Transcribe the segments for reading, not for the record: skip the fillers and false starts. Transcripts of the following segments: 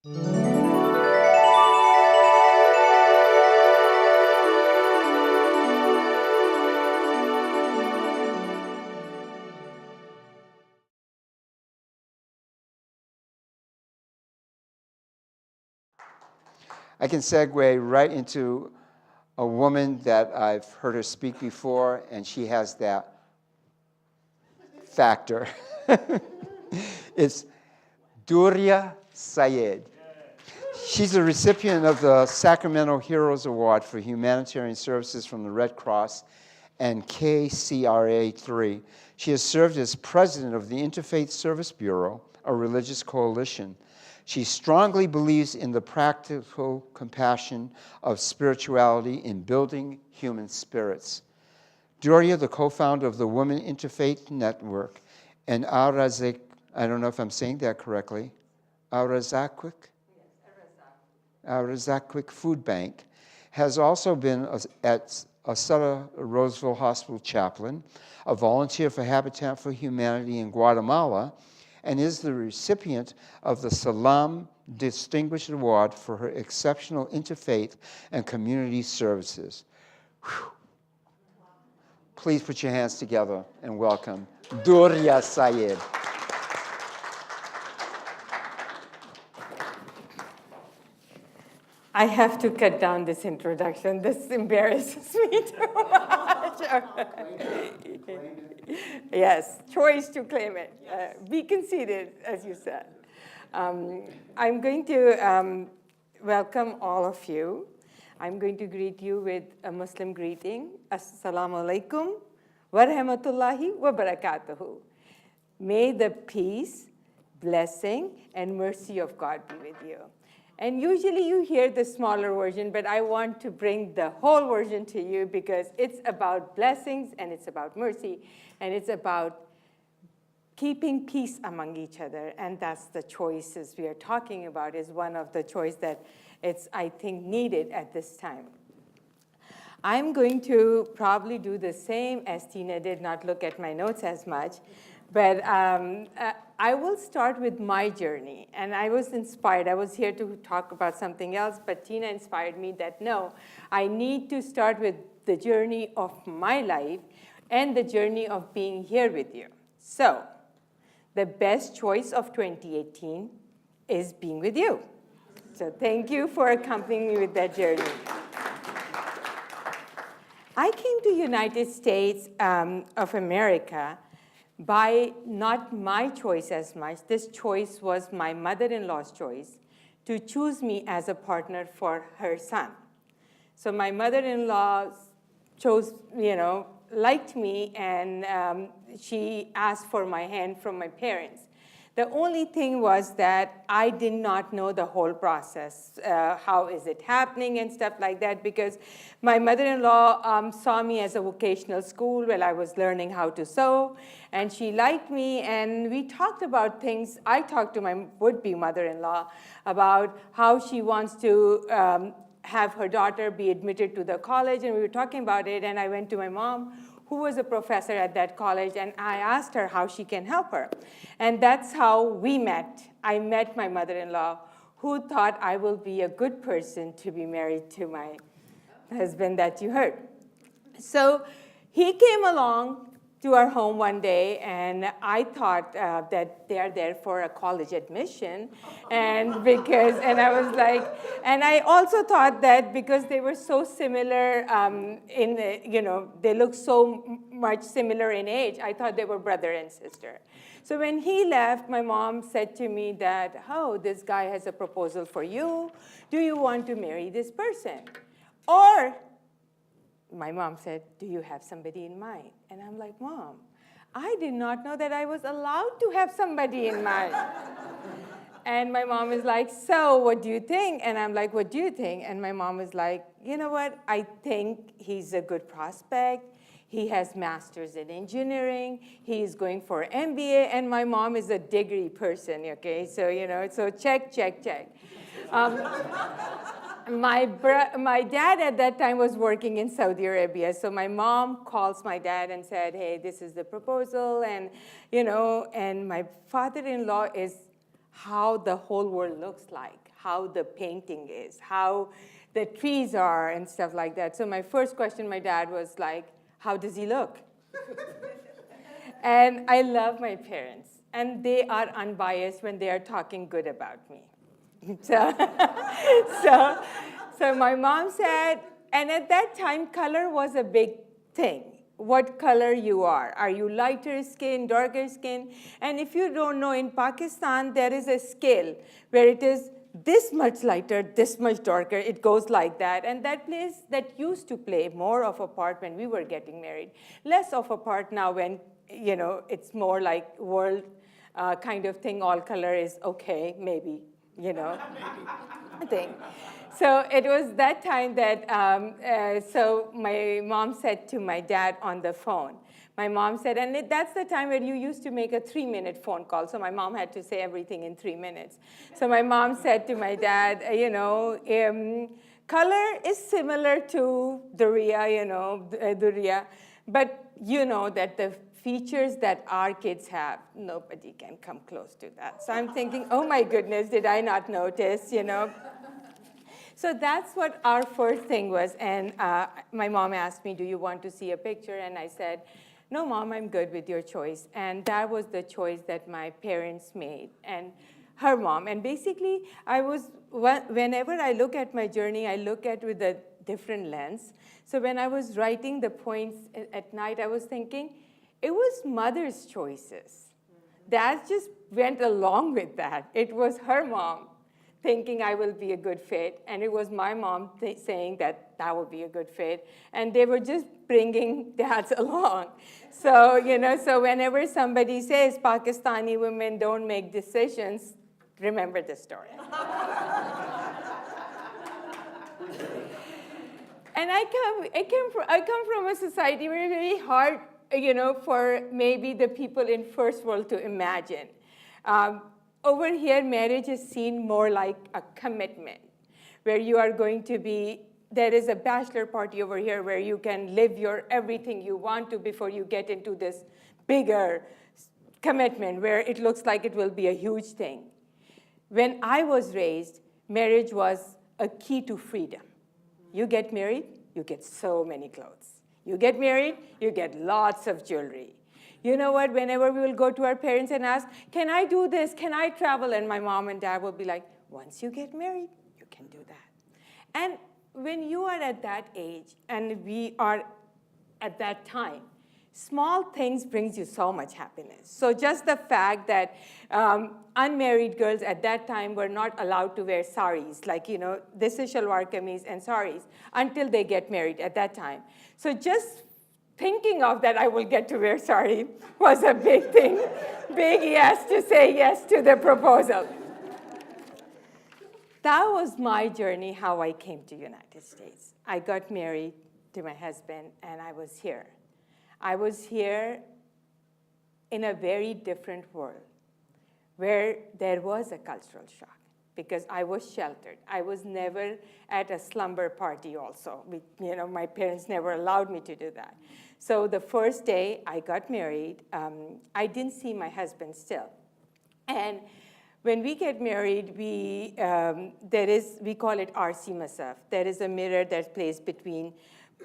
I can segue right into a woman that I've heard her speak before, and she has that factor. It's Durriya Syed. She's a recipient of the Sacramento Heroes Award for Humanitarian Services from the Red Cross and KCRA-3. She has served as president of the Interfaith Service Bureau, a religious coalition. She strongly believes in the practical compassion of spirituality in building human spirits. Durriya, the co-founder of the Women Interfaith Network, and Al-Razak, I don't know if I'm saying that correctly, Al-Razak Food Bank, has also been at Sutter Roseville Hospital chaplain, a volunteer for Habitat for Humanity in Guatemala, and is the recipient of the Salam Distinguished Award for her exceptional interfaith and community services. Whew. Please put your hands together and welcome Durriya Syed. I have to cut down this introduction. This embarrasses me too much. Yes, choice to claim it. Be conceited, as you said. I'm going to welcome all of you. I'm going to greet you with a Muslim greeting. Assalamu alaikum wa rahmatullahi wa barakatuhu. May the peace, blessing, and mercy of God be with you. And usually you hear the smaller version, but I want to bring the whole version to you because it's about blessings and it's about mercy and it's about keeping peace among each other. And that's the choices we are talking about, is one of the choices that it's, I think, needed at this time. I'm going to probably do the same as Tina did, not look at my notes as much. But I will start with my journey. And I was inspired. I was here to talk about something else, but Tina inspired me that, no, I need to start with the journey of my life and the journey of being here with you. So the best choice of 2018 is being with you. So thank you for accompanying me with that journey. I came to the United States of America by not my choice as much. This choice was my mother-in-law's choice to choose me as a partner for her son. So my mother-in-law chose, liked me, and she asked for my hand from my parents. The only thing was that I did not know the whole process. How is it happening and stuff like that, because my mother-in-law saw me as a vocational school while I was learning how to sew, and she liked me, and we talked about things. I talked to my would-be mother-in-law about how she wants to have her daughter be admitted to the college, and we were talking about it, and I went to my mom, who was a professor at that college, and I asked her how she can help her. And that's how we met. I met my mother-in-law, who thought I will be a good person to be married to my husband that you heard. So he came along to our home one day, and I thought that they're there for a college admission, and I was like, and I also thought that because they were so similar they looked so much similar in age, I thought they were brother and sister. So when he left, my mom said to me that, oh, this guy has a proposal for you. Do you want to marry this person? Or my mom said, do you have somebody in mind? And I'm like, Mom, I did not know that I was allowed to have somebody in mind. And my mom is like, so what do you think? And I'm like, what do you think? And my mom is like, you know what? I think he's a good prospect. He has master's in engineering. He is going for MBA. And my mom is a degree person, okay? So, so check, check, check. My dad at that time was working in Saudi Arabia, so my mom calls my dad and said, hey, this is the proposal, and and my father-in-law is how the whole world looks like, how the painting is, how the trees are and stuff like that. So my first question, my dad was like, how does he look? And I love my parents, and they are unbiased when they are talking good about me. So, so, so my mom said, and at that time, color was a big thing. What color you are. Are you lighter skin, darker skin? And if you don't know, in Pakistan, there is a scale where it is this much lighter, this much darker. It goes like that. And that place that used to play more of a part when we were getting married, less of a part now when, you know, it's more like world kind of thing. All color is okay, maybe, you know, thing. So it was that time that, so my mom said to my dad on the phone, my mom said, and that's the time when you used to make a 3-minute phone call. So my mom had to say everything in 3 minutes. So my mom said to my dad, you know, color is similar to Durriya, you know, Durriya, but you know that the features that our kids have, nobody can come close to that. So I'm thinking, oh my goodness, did I not notice, you know? So that's what our first thing was. And my mom asked me, do you want to see a picture? And I said, no, Mom, I'm good with your choice. And that was the choice that my parents made, and her mom. And basically, whenever I look at my journey, I look at it with a different lens. So when I was writing the points at night, I was thinking, it was mother's choices. Dad just went along with that. It was her mom thinking I will be a good fit, and it was my mom saying that would be a good fit, and they were just bringing dads along. So, you know, so whenever somebody says Pakistani women don't make decisions, remember this story. And I come from a society where it's very hard, you know, for maybe the people in first world to imagine. Over here, marriage is seen more like a commitment, where you are going to be, there is a bachelor party over here where you can live your everything you want to before you get into this bigger commitment where it looks like it will be a huge thing. When I was raised, marriage was a key to freedom. You get married, you get so many clothes. You get married, you get lots of jewelry. You know what, whenever we will go to our parents and ask, can I do this, can I travel? And my mom and dad will be like, once you get married, you can do that. And when you are at that age, and we are at that time, small things brings you so much happiness. So just the fact that unmarried girls at that time were not allowed to wear saris, like, you know, this is shalwar kameez and saris, until they get married at that time. So just thinking of that I will get to wear sari was a big thing, big yes to say yes to the proposal. That was my journey, how I came to United States. I got married to my husband, and I was here. I was here in a very different world where there was a cultural shock because I was sheltered. I was never at a slumber party also. You know, my parents never allowed me to do that. So the first day I got married, I didn't see my husband still. And when we get married, we call it RC Masaf. There is a mirror that's placed between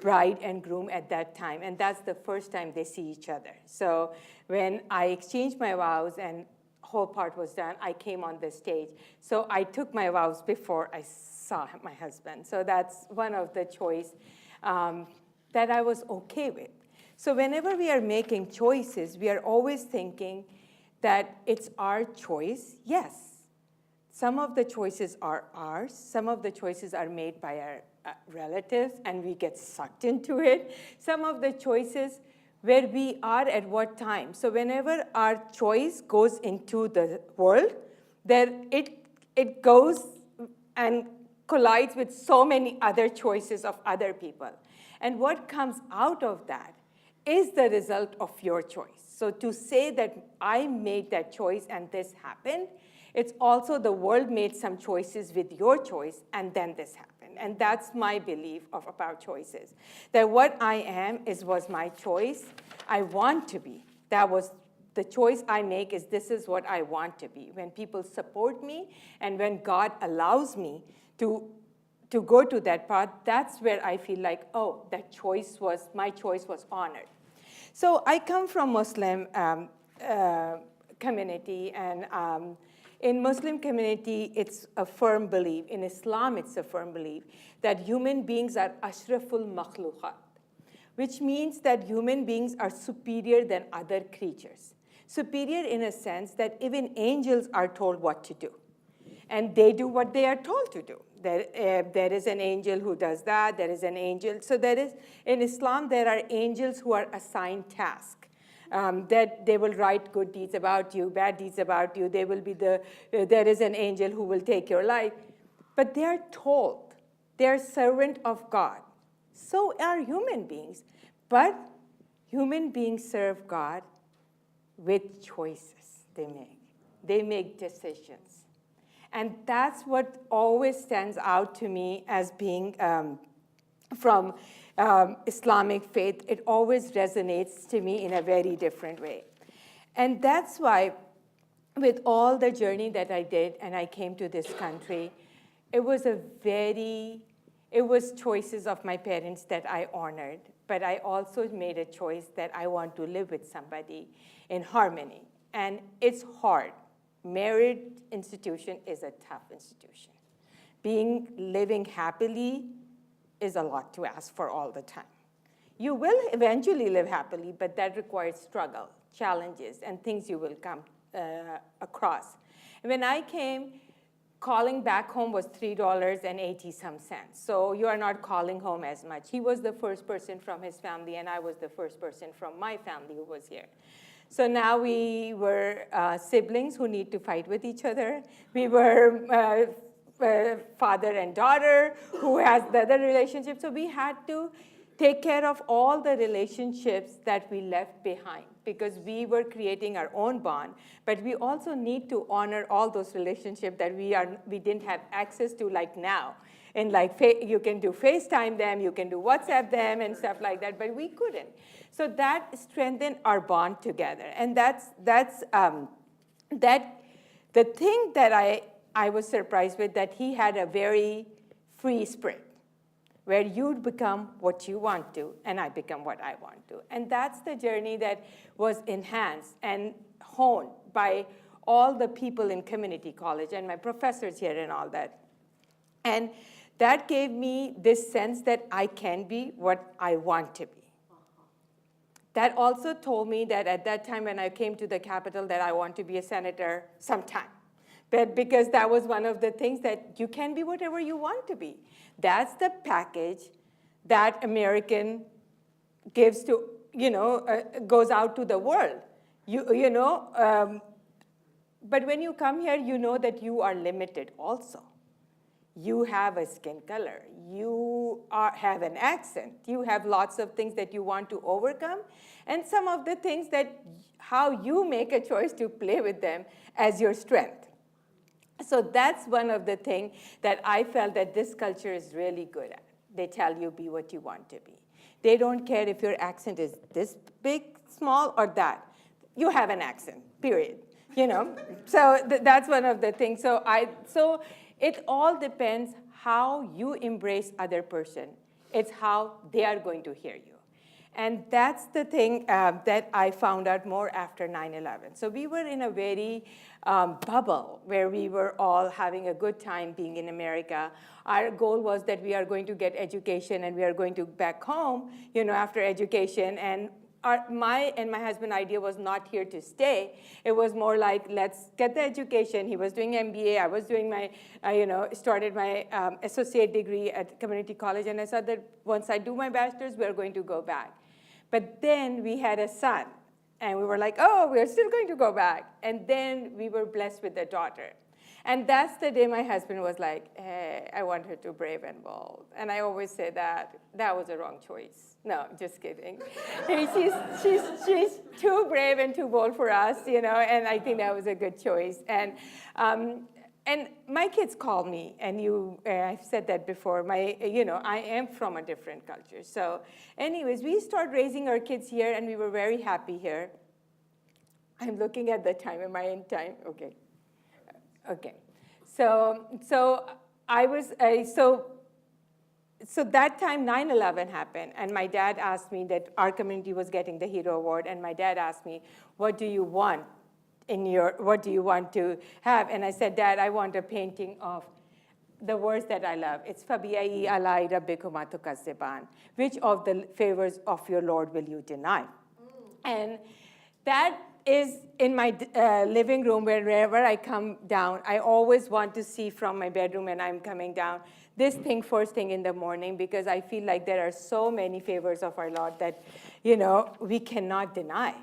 bride and groom at that time, and that's the first time they see each other. So when I exchanged my vows and whole part was done, I came on the stage. So I took my vows before I saw my husband. So that's one of the choice that I was okay with. So whenever we are making choices, we are always thinking that it's our choice. Yes, some of the choices are ours. Some of the choices are made by our relatives, and we get sucked into it. Some of the choices where we are at what time. So whenever our choice goes into the world, then it goes and collides with so many other choices of other people. And what comes out of that is the result of your choice. So to say that I made that choice and this happened, it's also the world made some choices with your choice, and then this happened. And that's my belief about choices. That what I am was my choice. I want to be. That was the choice I make is this is what I want to be. When people support me and when God allows me to go to that path, that's where I feel like, oh, my choice was honored. So I come from Muslim community, and in Muslim community, it's a firm belief. In Islam, it's a firm belief that human beings are ashraful makhluqat, which means that human beings are superior than other creatures. Superior in a sense that even angels are told what to do. And they do what they are told to do. There is an angel who does that. There is an angel. So in Islam, there are angels who are assigned tasks. That they will write good deeds about you, bad deeds about you. There is an angel who will take your life. But they are told. They are servant of God. So are human beings. But human beings serve God with choices they make. They make decisions. And that's what always stands out to me as being from Islamic faith. It always resonates to me in a very different way. And that's why with all the journey that I did and I came to this country, it was choices of my parents that I honored, but I also made a choice that I want to live with somebody in harmony. And it's hard. Married institution is a tough institution. Living happily is a lot to ask for all the time. You will eventually live happily, but that requires struggle, challenges, and things you will come across. When I came, calling back home was $3.80 some. So you are not calling home as much. He was the first person from his family, and I was the first person from my family who was here. So now we were siblings who need to fight with each other. We were father and daughter who has the other relationship. So we had to take care of all the relationships that we left behind because we were creating our own bond. But we also need to honor all those relationships that we didn't have access to like now. And like you can do FaceTime them, you can do WhatsApp them and stuff like that, but we couldn't. So that strengthened our bond together. And that's the thing that I was surprised with, that he had a very free spirit, where you become what you want to, and I become what I want to. And that's the journey that was enhanced and honed by all the people in community college and my professors here and all that. And that gave me this sense that I can be what I want to be. That also told me that at that time when I came to the Capitol that I want to be a senator sometime. But because that was one of the things that you can be whatever you want to be. That's the package that American gives to, goes out to the world. But when you come here, you know that you are limited also. You have a skin color. You have an accent. You have lots of things that you want to overcome. And some of the things how you make a choice to play with them as your strength. So that's one of the things that I felt that this culture is really good at. They tell you be what you want to be. They don't care if your accent is this big, small, or that. You have an accent, period. So that's one of the things. So it all depends how you embrace other person. It's how they are going to hear you. And that's the thing that I found out more after 9/11. So we were in a very bubble where we were all having a good time being in America. Our goal was that we are going to get education and we are going to back home, after education. And my husband's idea was not here to stay. It was more like, let's get the education. He was doing MBA. I was doing started my associate degree at community college. And I said that once I do my bachelor's, we're going to go back. But then we had a son. And we were like, oh, we're still going to go back. And then we were blessed with a daughter. And that's the day my husband was like, hey, I want her to brave and bold. And I always say that was a wrong choice. No, just kidding. She's too brave and too bold for us, and I think that was a good choice. And my kids call me, and I've said that before. I am from a different culture. So anyways, we started raising our kids here, and we were very happy here. I'm looking at the time. Am I in time? Okay. Okay. So I was, so that time 9/11 happened, and my dad asked me that our community was getting the Hero Award, and my dad asked me, what do you want to have? And I said, Dad, I want a painting of the words that I love. It's فَبِأَيِّ آلَاءِ رَبِّكُمَا تُكَذِّبَانِ. Which of the favors of your Lord will you deny? And that is in my living room. Wherever I come down, I always want to see from my bedroom when I'm coming down this thing first thing in the morning, because I feel like there are so many favors of our Lord that, we cannot deny.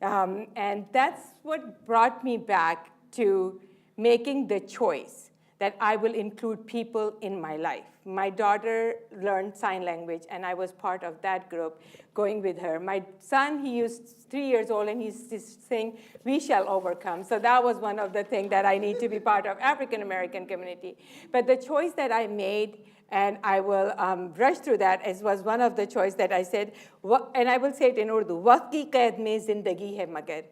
And that's what brought me back to making the choice that I will include people in my life. My daughter learned sign language, and I was part of that group going with her. My son, he was 3 years old, and he's just saying, we shall overcome. So that was one of the things that I need to be part of African-American community. But the choice that I made, and I will rush through that, was one of the choice that I said, and I will say it in Urdu, "Waqt ki qaid mein zindagi hai magar,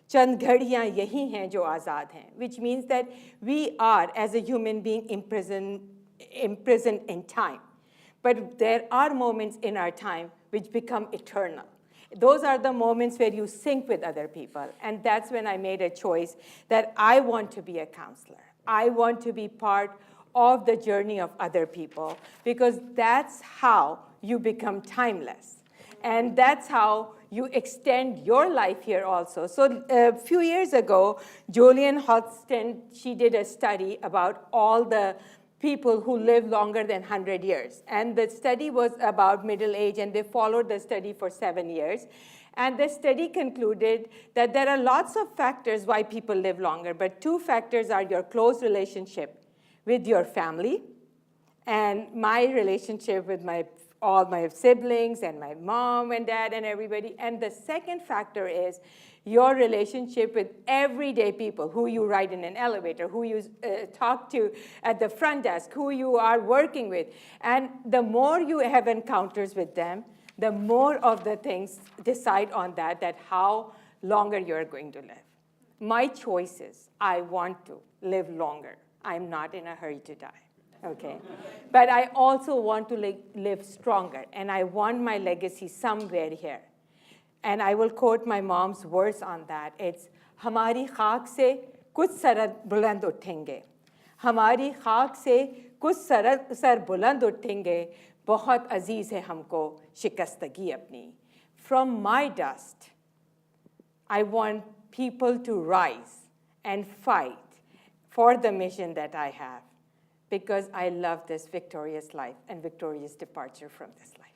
chand ghadiyan yahi hain jo azad hain," which means that we are, as a human being, imprisoned in time. But there are moments in our time which become eternal. Those are the moments where you sync with other people. And that's when I made a choice that I want to be a counselor. I want to be part of the journey of other people, because that's how you become timeless. And that's how you extend your life here also. So a few years ago, Julian Hodgson, she did a study about all the people who live longer than 100 years. And the study was about middle age, and they followed the study for 7 years. And the study concluded that there are lots of factors why people live longer, but 2 factors are your close relationship with your family, and my relationship with all my siblings and my mom and dad and everybody. And the second factor is your relationship with everyday people, who you ride in an elevator, who you talk to at the front desk, who you are working with. And the more you have encounters with them, the more of the things decide on that how longer you're going to live. My choice is I want to live longer. I'm not in a hurry to die, okay? But I also want to live stronger, and I want my legacy somewhere here. And I will quote my mom's words on that. It's, "Hamari khak se kuch sar buland uthenge. Hamari khak se kuch sar buland uthenge. Bahut aziz hai humko shikastagi apni." From my dust, I want people to rise and fight for the mission that I have, because I love this victorious life and victorious departure from this life.